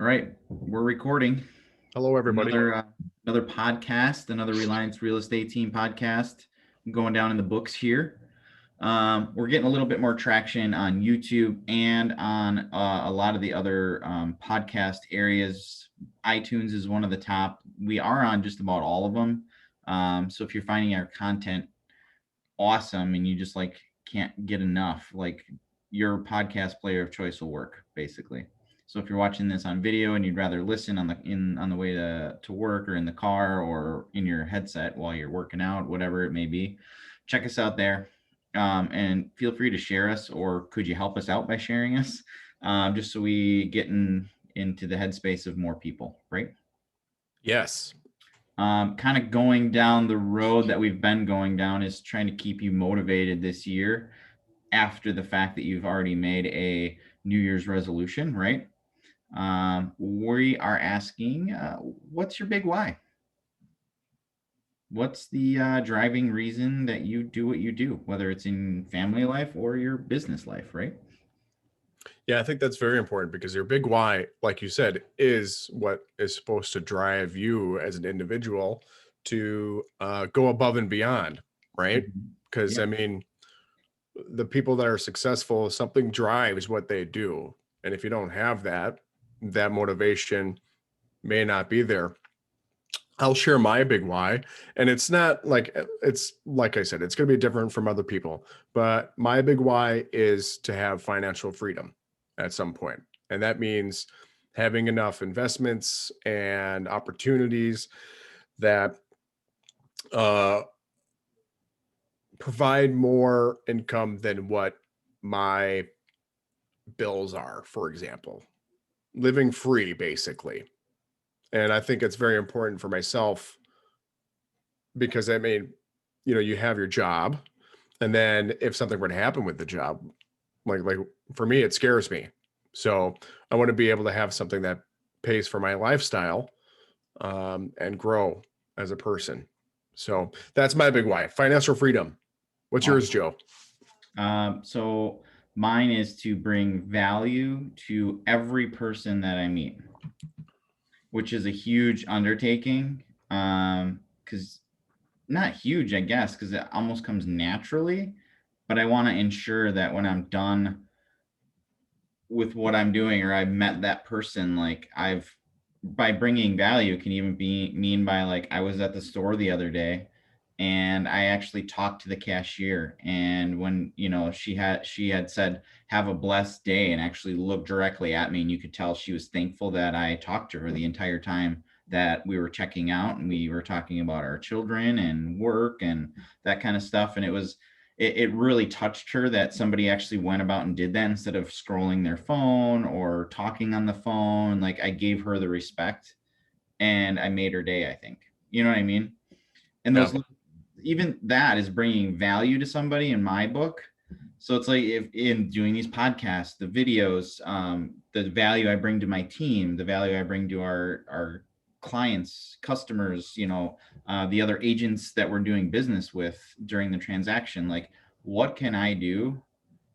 All right, we're recording Hello, everybody. another podcast, another Reliance Real Estate Team podcast going down in the books here. We're getting a little bit more traction on YouTube and on a lot of the other podcast areas. iTunes is one of the top. We are on just about all of them. So if you're finding our content awesome and you just like can't get enough, like your podcast player of choice will work basically. So if you're watching this on video and you'd rather listen on the way to work or in the car or in your headset while you're working out, whatever it may be, check us out there. And feel free to share us, or could you help us out by sharing us, just so we get into the headspace of more people, right? Yes. Kind of going down the road that we've been going down is trying to keep you motivated this year after the fact that you've already made a New Year's resolution, right? We are asking, what's your big why? What's the driving reason that you do what you do, whether it's in family life or your business life, right? Yeah, I think that's very important because your big why, like you said, is what is supposed to drive you as an individual to go above and beyond, right? Mhm. Because, Yep. the people that are successful, something drives what they do. And if you don't have that, that motivation may not be there. I'll share my big why. And it's not like, it's like I said, it's going to be different from other people. But my big why is to have financial freedom at some point. And that means having enough investments and opportunities that uh, provide more income than what my bills are, for example, living free, basically. And I think it's very important for myself because you have your job. And then if something were to happen with the job, like for me, it scares me. So I want to be able to have something that pays for my lifestyle and grow as a person. So that's my big why. Financial freedom. What's yours, Awesome. Joe? So mine is to bring value to every person that I meet, which is a huge undertaking. Because not huge, I guess, because it almost comes naturally. But I want to ensure that when I'm done with what I'm doing, or I've met that person, like I've by bringing value can even be mean by like I was at the store the other day and I actually talked to the cashier, and when she had said have a blessed day and actually looked directly at me, and you could tell she was thankful that I talked to her the entire time that we were checking out, and we were talking about our children and work and that kind of stuff. And it really touched her that somebody actually went about and did that instead of scrolling their phone or talking on the phone. Like I gave her the respect and I made her day, I think. You know what I mean? And Yeah. those, even that is bringing value to somebody in my book. So it's like, if in doing these podcasts, the videos, the value I bring to my team, the value I bring to our clients, customers, the other agents that we're doing business with during the transaction, like what can I do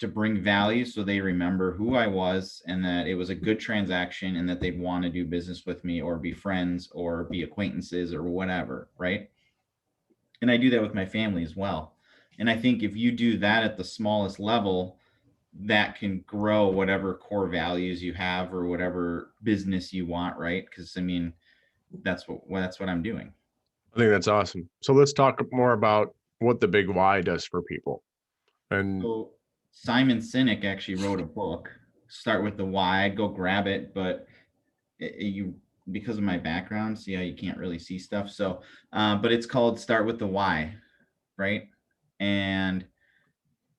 to bring value so they remember who I was and that it was a good transaction and that they'd want to do business with me or be friends or be acquaintances or whatever, right? And I do that with my family as well. And I think if you do that at the smallest level, that can grow whatever core values you have or whatever business you want, right? Because I mean, that's what I'm doing. I think that's awesome. So let's talk more about what the big why does for people. And So Simon Sinek actually wrote a book. Start with the why. Go grab it, but you, because of my background, see how you can't really see stuff. So, but it's called Start with the Why, right? And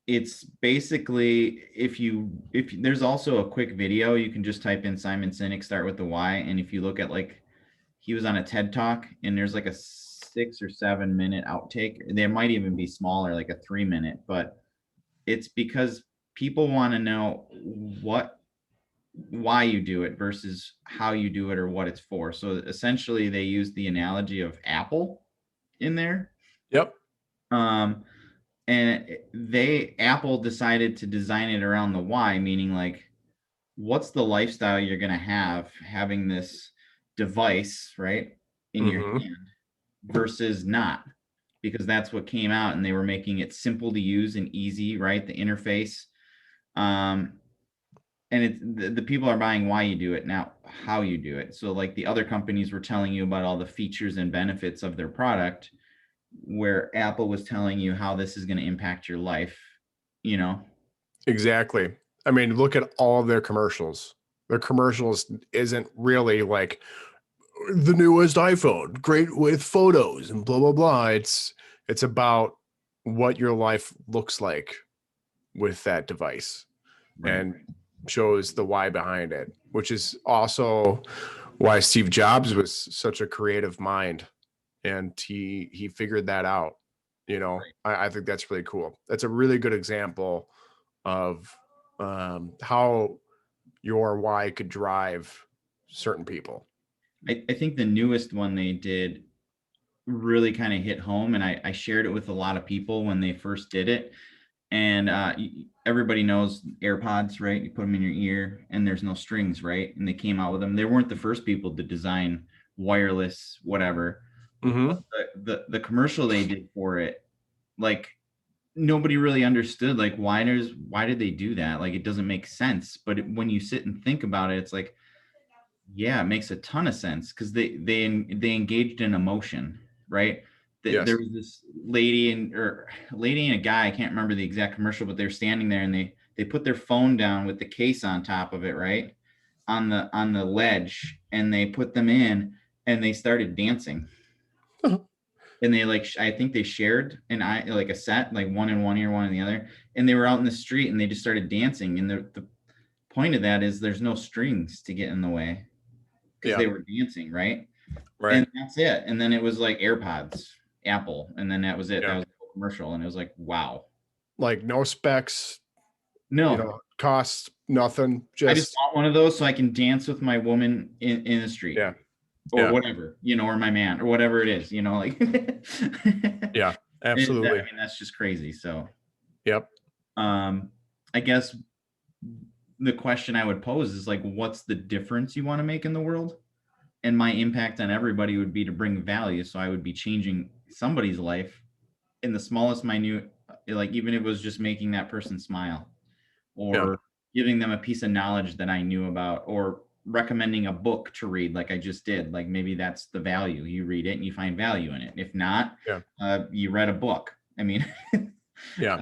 it's basically, if there's also a quick video, you can just type in Simon Sinek Start with the Why, and if you look at, like, he was on a TED talk and there's like a 6 or 7 minute outtake. There might even be smaller, like a 3 minute, but it's because people want to know what why you do it versus how you do it or what it's for. So essentially they use the analogy of Apple in there. yep. Um, and they Apple decided to design it around the why, meaning like what's the lifestyle you're going to have having this device, right, in your Mm-hmm. hand versus not, because that's what came out, and they were making it simple to use and easy, right? The interface. Um, and it's the people are buying why you do it, now how you do it. So like the other companies were telling you about all the features and benefits of their product, where Apple was telling you how this is going to impact your life, you know? Exactly. I mean, look at all of their commercials. Their commercials isn't really like the newest iPhone, great with photos and blah blah blah. It's about what your life looks like with that device, Right. and shows the why behind it, which is also why Steve Jobs was such a creative mind, and he figured that out. I think that's really cool. That's a really good example of how your why could drive certain people. I think the newest one they did really kind of hit home, and I shared it with a lot of people when they first did it. And everybody knows AirPods, right? You put them in your ear and there's no strings, right? And they came out with them. They weren't the first people to design wireless whatever. Mm-hmm. But the commercial they did for it, like nobody really understood like why did they do that? Like it doesn't make sense. But when you sit and think about it, it's like, yeah, it makes a ton of sense, because they engaged in emotion, right? There Yes. was this lady and a guy, I can't remember the exact commercial, but they're standing there and they put their phone down with the case on top of it, right? On the ledge, and they put them in and they started dancing. And they like I think they shared like a set, like one in one ear, one in the other, and they were out in the street and they just started dancing. And the point of that is there's no strings to get in the way, because Yeah. they were dancing, right? Right. And that's it. And then it was like AirPods, Apple, and then that was it. That Yeah. was the commercial, and it was like, wow. Like no specs, No, costs nothing. I just Just want one of those so I can dance with my woman in the street yeah. or Yeah. whatever, or my man or whatever it is, like. Yeah. I Absolutely. mean, that's just crazy. So, Yep. um, I guess the question I would pose is like, what's the difference you want to make in the world? And my impact on everybody would be to bring value. So I would be changing somebody's life in the smallest minute, like even if it was just making that person smile, Yeah. or giving them a piece of knowledge that I knew about, or recommending a book to read like I just did. Like maybe that's the value. You read it and you find value in it. If not, Yeah. you read a book. I mean, Yeah.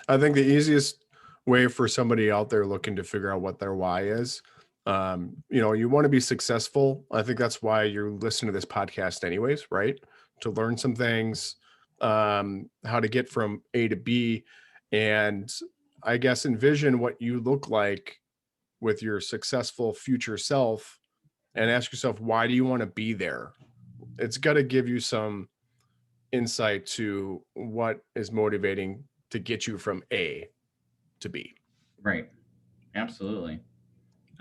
I think the easiest way for somebody out there looking to figure out what their why is, you want to be successful. I think that's why you're listening to this podcast, anyways, right? To learn some things, how to get from A to B, and I guess envision what you look like with your successful future self, and ask yourself, why do you want to be there? It's got to give you some insight to what is motivating to get you from A to be. right. Absolutely.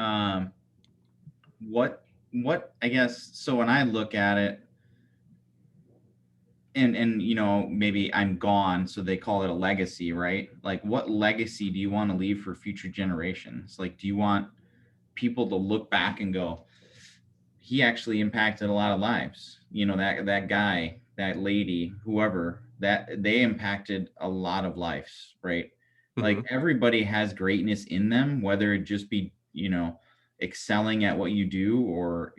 Um, what I guess, so when I look at it, and maybe I'm gone, so they call it a legacy, right? Like what legacy do you want to leave for future generations? Like, do you want people to look back and go, he actually impacted a lot of lives, that guy, that lady, whoever, that they impacted a lot of lives, right? Like Mhm. everybody has greatness in them, whether it just be excelling at what you do, or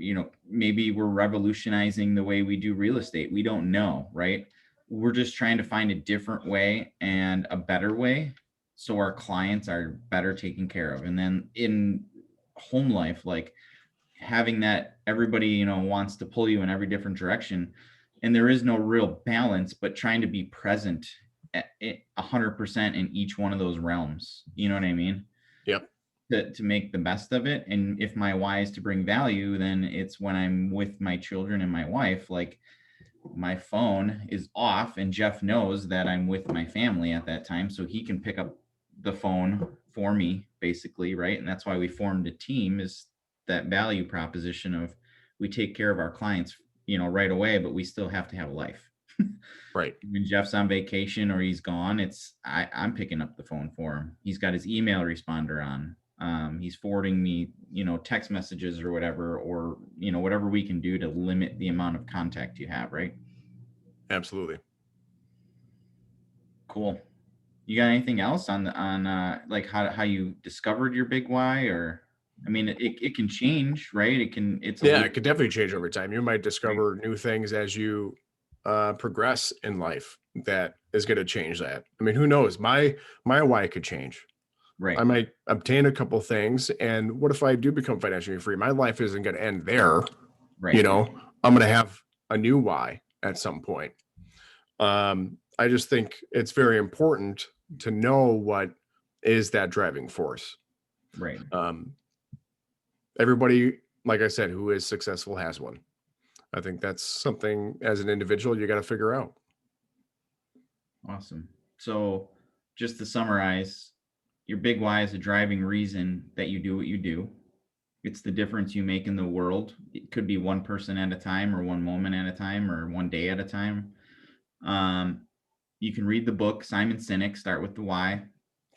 maybe we're revolutionizing the way we do real estate. We don't know, right? We're just trying to find a different way and a better way, so our clients are better taken care of. And then in home life, like having that everybody wants to pull you in every different direction, and there is no real balance, but trying to be present at 100% in each one of those realms, you know what I mean, Yep. to make the best of it. And if my why is to bring value, then it's when I'm with my children and my wife, like my phone is off and Jeff knows that I'm with my family at that time, so he can pick up the phone for me, basically, right? And that's why we formed a team, is that value proposition of we take care of our clients, right away, but we still have to have a life. Right. When Jeff's on vacation or he's gone, I'm picking up the phone for him. He's got his email responder on. He's forwarding me, text messages or whatever, or, whatever we can do to limit the amount of contact you have, right? Absolutely. Cool. You got anything else on like how you discovered your big why? Or, I mean, it can change, right? It's a Yeah, loop, it could definitely change over time. You might right? discover new things as you progress in life that is going to change that. I mean, who knows? My why could change. I Right. might obtain a couple things, and what if I do become financially free? My life isn't going to end there. Right. I'm going to have a new why at some point. I just think it's very important to know what is that driving force. Right. Um, Everybody, like I said, who is successful has one. I think that's something as an individual you got to figure out. Awesome. So just to summarize, your big why is a driving reason that you do what you do. It's the difference you make in the world. It could be one person at a time, or one moment at a time, or one day at a time. You can read the book, Simon Sinek, Start with the Why,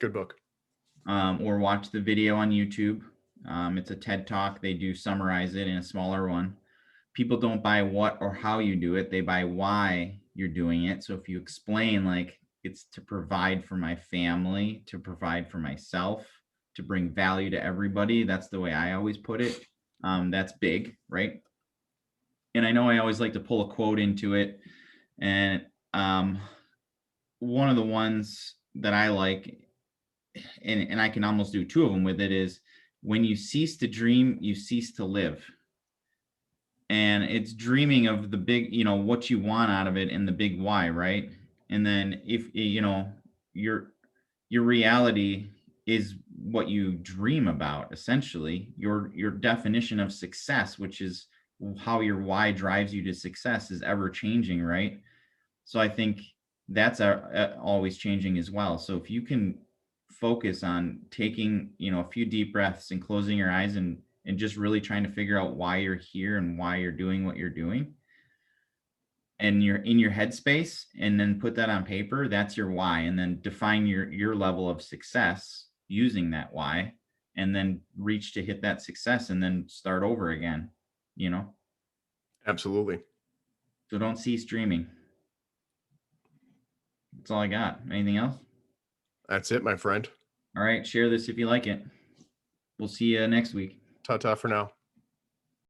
Good book. or watch the video on YouTube. It's a TED Talk. They do summarize it in a smaller one. People don't buy what or how you do it, they buy why you're doing it. So if you explain, like, it's to provide for my family, to provide for myself, to bring value to everybody, that's the way I always put it. That's big, right? And I know I always like to pull a quote into it. And one of the ones that I like, and I can almost do two of them with it, is when you cease to dream, you cease to live. And it's dreaming of the big, what you want out of it, and the big why, right? And then if your reality is what you dream about, essentially your definition of success, which is how your why drives you to success, is ever changing, right? So I think that's always changing as well. So if you can focus on taking, a few deep breaths and closing your eyes, and just really trying to figure out why you're here and why you're doing what you're doing, and you're in your headspace, and then put that on paper, that's your why, and then define your level of success using that why, and then reach to hit that success, and then start over again, you know? Absolutely. So don't cease dreaming. That's all I got. Anything else? That's it, my friend. All right, share this if you like it. We'll see you next week. Ta ta for now.